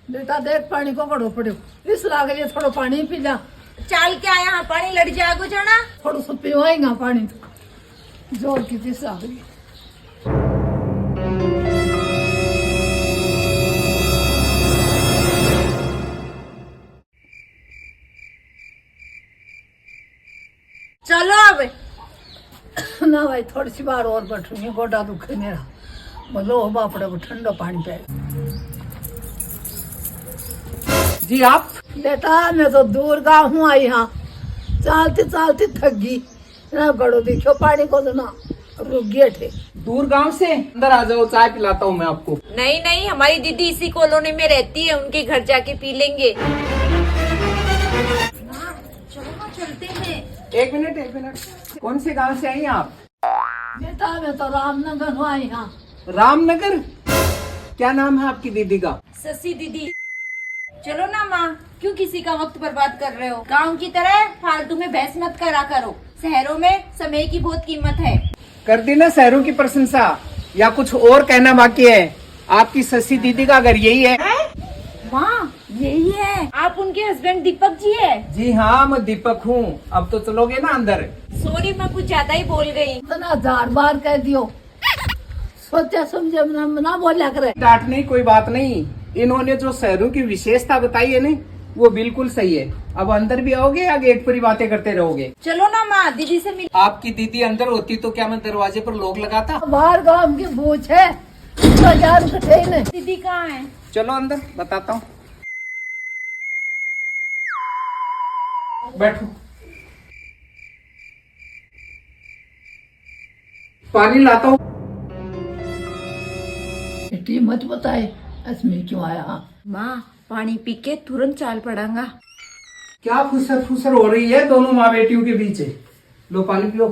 बेटा देख पानी को घड़ो पड़ो इस लाग रही थोड़ा पानी पी जा। चाल के आया पानी लड़ जाएगो जाना थोड़ा सा पीवाएगा पानी तो जोर की तीस लाग रही। चलो अब ना भाई थोड़ी सी बार और बैठूंगी गोडा दुखे मेरा बोलो बापड़े को ठंडा पानी पे। जी आप बेटा मैं तो दूर गाँव हूँ आई यहाँ चलती चलती थक गई ना गड़ो देखो पानी को तो ना रुक गए थे। दूर गांव से अंदर आ जाओ चाय पिलाता हूँ मैं आपको। नहीं नहीं हमारी दीदी इसी कॉलोनी में रहती है उनके घर जाके पी लेंगे। चलो ना चलते हैं। एक मिनट कौन से गांव से आई हैं आप? बेटा मैं तो रामनगर हूँ आई यहाँ। रामनगर। क्या नाम है आपकी दीदी का? ससी दीदी। चलो ना माँ क्यों किसी का वक्त बर्बाद कर रहे हो। गांव की तरह फालतू में बहस मत करा करो। शहरों में समय की बहुत कीमत है। कर दी ना शहरों की प्रशंसा या कुछ और कहना बाकी है? आपकी ससी दीदी का घर यही है? माँ यही है। आप उनके हस्बैंड दीपक जी है? जी हाँ मैं दीपक हूँ। अब तो चलोगे ना अंदर? सॉरी मैं कुछ ज्यादा ही बोल गई। इतना 1000 बार कह दियो सोचा समझे ना बोला करे। डांटने की कोई बात नहीं। इन्होंने जो शहरों की विशेषता बताई है ना वो बिल्कुल सही है। अब अंदर भी आओगे या गेट पर ही बातें करते रहोगे? चलो ना माँ दीदी से मिल। आपकी दीदी अंदर होती तो क्या मैं दरवाजे पर लोग लगाता? बाहर गाँव की बूझ है 1000 कटे ही नहीं। दीदी कहाँ है? चलो अंदर बताता हूँ। बैठो। पानी लाता हूँ। बेटी मत बताए इसमें क्यों आया। माँ पानी पी के तुरंत चाल पड़ांगा। क्या फुसर फुसर हो रही है दोनों माँ बेटियों के बीच? लो पानी पियो।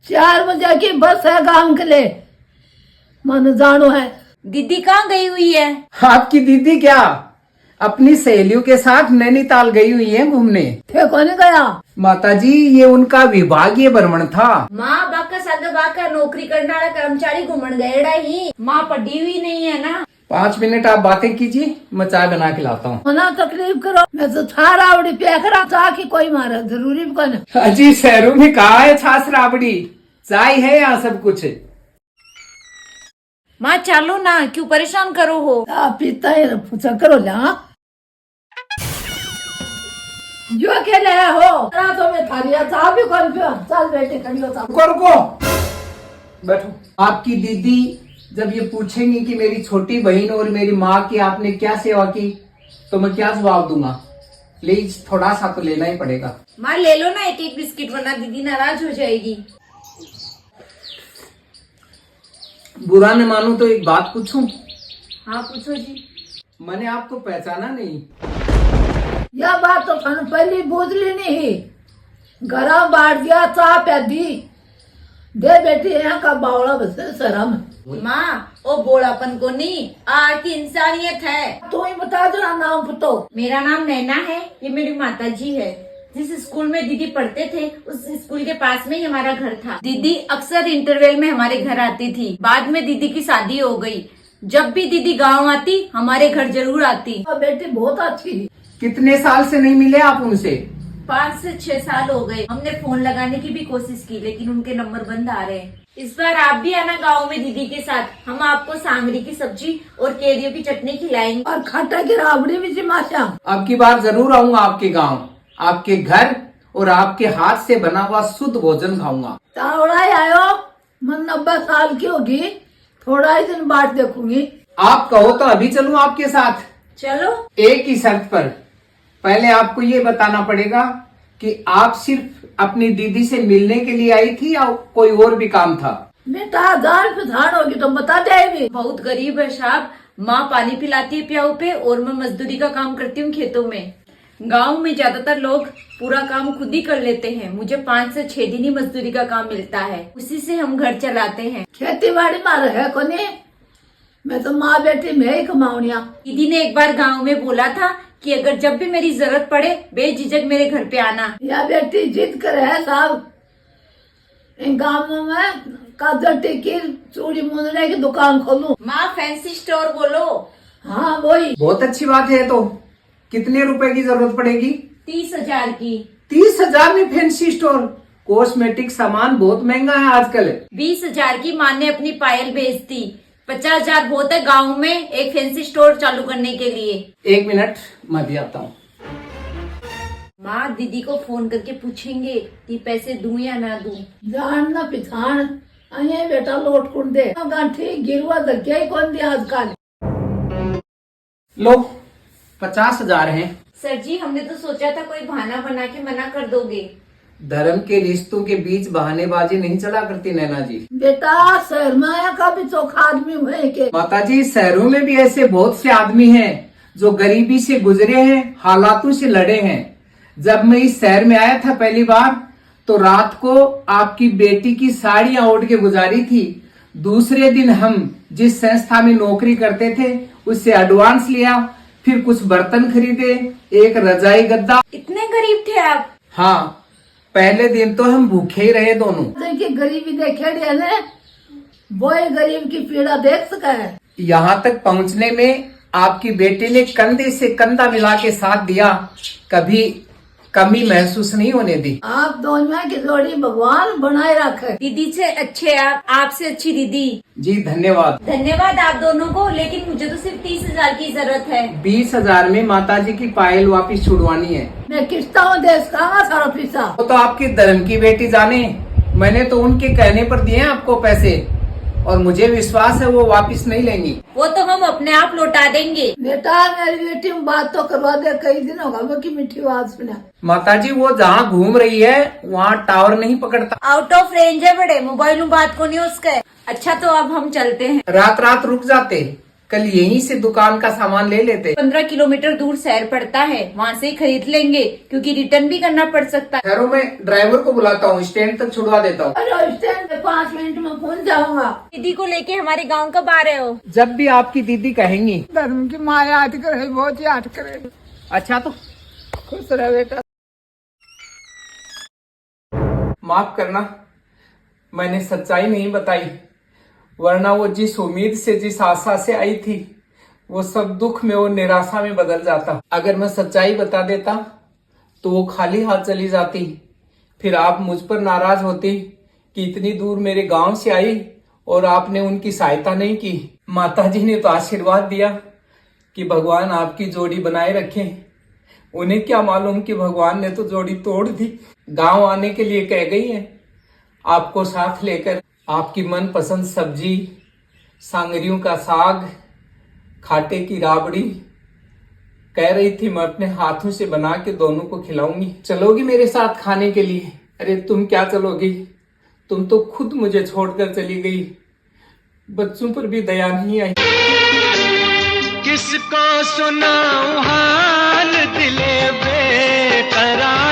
चार बजे की बस है गाँव के लिए मन जानो है। दीदी कहाँ गई हुई है? आपकी दीदी क्या अपनी सहेलियों के साथ नैनीताल गई हुई है घूमने। थे कौन गया? माताजी ये उनका विभागीय भ्रमण था। माँ बाका सादा बाका नौकरी करने वाला कर्मचारी घूमन गएड़ा ही। माँ पढ़ी हुई नहीं है ना। 5 मिनट आप बातें कीजिए मैं चाय बना के लाता हूँ। मना तकलीफ करो मैं तो थारा आवड़ी पैकरा चाह की कोई मारा जरूरी भी कौन। अजी शहरों में कहा है छाछ राबड़ी चाय है यहाँ सब कुछ। माँ चालो ना क्यों परेशान करो हो। आप पीता है पूछा करो ला जो अकेले हो रातों में थारिया चाह भी कौन पियो। चल बेटे खड़ी हो चाह। रुको बैठो। आपकी दीदी जब ये पूछेंगी कि मेरी छोटी बहन और मेरी माँ की आपने क्या सेवा की तो मैं क्या जवाब दूंगा? प्लीज थोड़ा सा तो लेना ही पड़ेगा। माँ ले लो ना एक एक बिस्किट वरना दीदी नाराज हो जाएगी। बुरा न मानूं तो एक बात पूछूं? हाँ पूछो जी। मैंने आपको पहचाना नहीं। यह बात तो थाने पहले बोझ ली नहीं गरम बाढ़ दिया चाह प्या दी दे बेटी यहाँ का बावड़ा बसे शर्म। माँ ओ बोलापन को नहीं आर की इंसानियत है। तू ही बता दो ना नाम पुतो। मेरा नाम नैना है ये मेरी माता जी है। जिस स्कूल में दीदी पढ़ते थे उस स्कूल के पास में ही हमारा घर था। दीदी अक्सर इंटरवल में हमारे घर आती थी। बाद में दीदी की शादी हो गई। जब भी दीदी गांव आती हमारे घर जरूर आती। बेटी बहुत अच्छी है। कितने साल से नहीं मिले आप उनसे? 5 से 6 साल हो गए। हमने फोन लगाने की भी कोशिश की लेकिन उनके नंबर बंद आ रहे हैं। इस बार आप भी आना गांव में दीदी के साथ। हम आपको सांगरी की सब्जी और केरियों की चटनी खिलाएंगे और खट्टा की राबड़ी भी जिमाशा। अब की बार जरूर आऊंगा आपके गांव आपके घर और आपके हाथ से बना हुआ शुद्ध भोजन खाऊंगा। तावड़ा ही आयो मन 90 साल की होगी थोड़ा ही दिन बाद देखूंगी। आप कहो तो अभी चलूं आपके साथ। चलो एक ही शर्त पर। पहले आपको ये बताना पड़ेगा कि आप सिर्फ अपनी दीदी से मिलने के लिए आई थी या कोई और भी काम था? बेटा दाल पिधान होगी तो बता जाएगी। बहुत गरीब है साहब। माँ पानी पिलाती है प्याऊ पे और मैं मजदूरी का काम करती हूँ खेतों में। गांव में ज्यादातर लोग पूरा काम खुद ही कर लेते हैं। मुझे 5 से 6 दिन ही मजदूरी का काम मिलता है। उसी से हम घर चलाते हैं। खेती बाड़ी मार है कोनी मैं तो माँ बेटी में ही कमाऊनिया। दीदी ने एक बार गांव में बोला था कि अगर जब भी मेरी जरूरत पड़े बेझिझक मेरे घर पे आना। या बेटी जिद करे है साहब इन गाँव में काजटी की चूड़ी मुंदने की दुकान खोलूं। माँ फैंसी स्टोर बोलो। हाँ वही। बहुत अच्छी बात है। तो कितने रुपए की जरूरत पड़ेगी? 30,000 की। 30,000 में फैंसी स्टोर? कॉस्मेटिक सामान बहुत महंगा है आजकल। 20,000 की माँ ने अपनी पायल बेच दी। 50,000 बहुत है गाँव में एक फैंसी स्टोर चालू करने के लिए। 1 मिनट, मैं भी आता हूँ। माँ दीदी को फोन करके पूछेंगे कि पैसे दूं या ना दूं। जान ना पिछाण अये बेटा लोट कुट दे गांठी गिरवा दक्या ही कौन दिया आजकल। लो 50,000 हैं। सर जी हमने तो सोचा था कोई बहाना बना के मना कर दोगे। धर्म के रिश्तों के बीच बहानेबाजी नहीं चला करती नैना जी। बेटा शहर में आया का भी चोखा आदमी हुए के। माता जी शहरों में भी ऐसे बहुत से आदमी हैं जो गरीबी से गुजरे हैं, हालातों से लड़े हैं। जब मैं इस शहर में आया था पहली बार तो रात को आपकी बेटी की साड़ियां ओढ़ के गुजारी थी। दूसरे दिन हम जिस संस्था में नौकरी करते थे उससे एडवांस लिया, फिर कुछ बर्तन खरीदे, एक रजाई गद्दा। इतने गरीब थे आप? हाँ, पहले दिन तो हम भूखे ही रहे दोनों। देखिए गरीबी देखे ने वो गरीब की पीड़ा देख सका है। यहाँ तक पहुँचने में आपकी बेटी ने कंधे से कंधा मिला के साथ दिया, कभी कमी महसूस नहीं होने दी। आप दोनों की जोड़ी भगवान बनाए रखे। दीदी से अच्छे आप, आपसे अच्छी दीदी। जी धन्यवाद। धन्यवाद आप दोनों को, लेकिन मुझे तो सिर्फ 30,000 की जरूरत है। 20,000 में माताजी की पायल वापिस छुड़वानी है। मैं किस्ता हूँ देश का सारा पैसा। वो तो आपकी धर्म की बेटी जाने, मैंने तो उनके कहने पर दिए हैं आपको पैसे और मुझे विश्वास है वो वापिस नहीं लेंगी। वो तो हम अपने आप लौटा देंगे। बेटा मेरी बेटी में बात तो करवा दे, कई दिन होगा वो की मीठी आवाज सुना। माताजी वो जहाँ घूम रही है वहाँ टावर नहीं पकड़ता। आउट ऑफ रेंज है बड़े, मोबाइल में बात को नहीं उसका। अच्छा तो अब हम चलते हैं। रात रात रुक जाते, कल यहीं से दुकान का सामान ले लेते। 15 किलोमीटर दूर शहर पड़ता है, वहाँ से ही खरीद लेंगे क्योंकि रिटर्न भी करना पड़ सकता है। खैरों में ड्राइवर को बुलाता हूँ, स्टैंड तक छुड़वा देता हूँ। अरे स्टैंड पे 5 मिनट में पहुँच जाऊंगा। दीदी को लेके हमारे गांव कब आ रहे हो? जब भी आपकी दीदी कहेंगी। धर्म की माँ याद करे, बहुत याद करे। अच्छा तो खुश रहे बेटा। माफ करना, मैंने सच्चाई नहीं बताई, वरना वो जिस उम्मीद से, जिस आशा से आई थी वो सब दुख में, वो निराशा में बदल जाता। अगर मैं सच्चाई बता देता तो वो खाली हाथ चली जाती, फिर आप मुझ पर नाराज होती कि इतनी दूर मेरे गांव से आई और आपने उनकी सहायता नहीं की। माताजी ने तो आशीर्वाद दिया कि भगवान आपकी जोड़ी बनाए रखे। उन्हें क्या मालूम कि भगवान ने तो जोड़ी तोड़ दी। गांव आने के लिए कह गई है, आपको साथ लेकर आपकी मनपसंद सब्जी, सांगरियों का साग, खाटे की राबड़ी, कह रही थी मैं अपने हाथों से बना के दोनों को खिलाऊंगी। चलोगी मेरे साथ खाने के लिए? अरे तुम क्या चलोगी, तुम तो खुद मुझे छोड़कर चली गई, बच्चों पर भी दया नहीं आई। किसको सुनाऊं हाल दिले बेकरार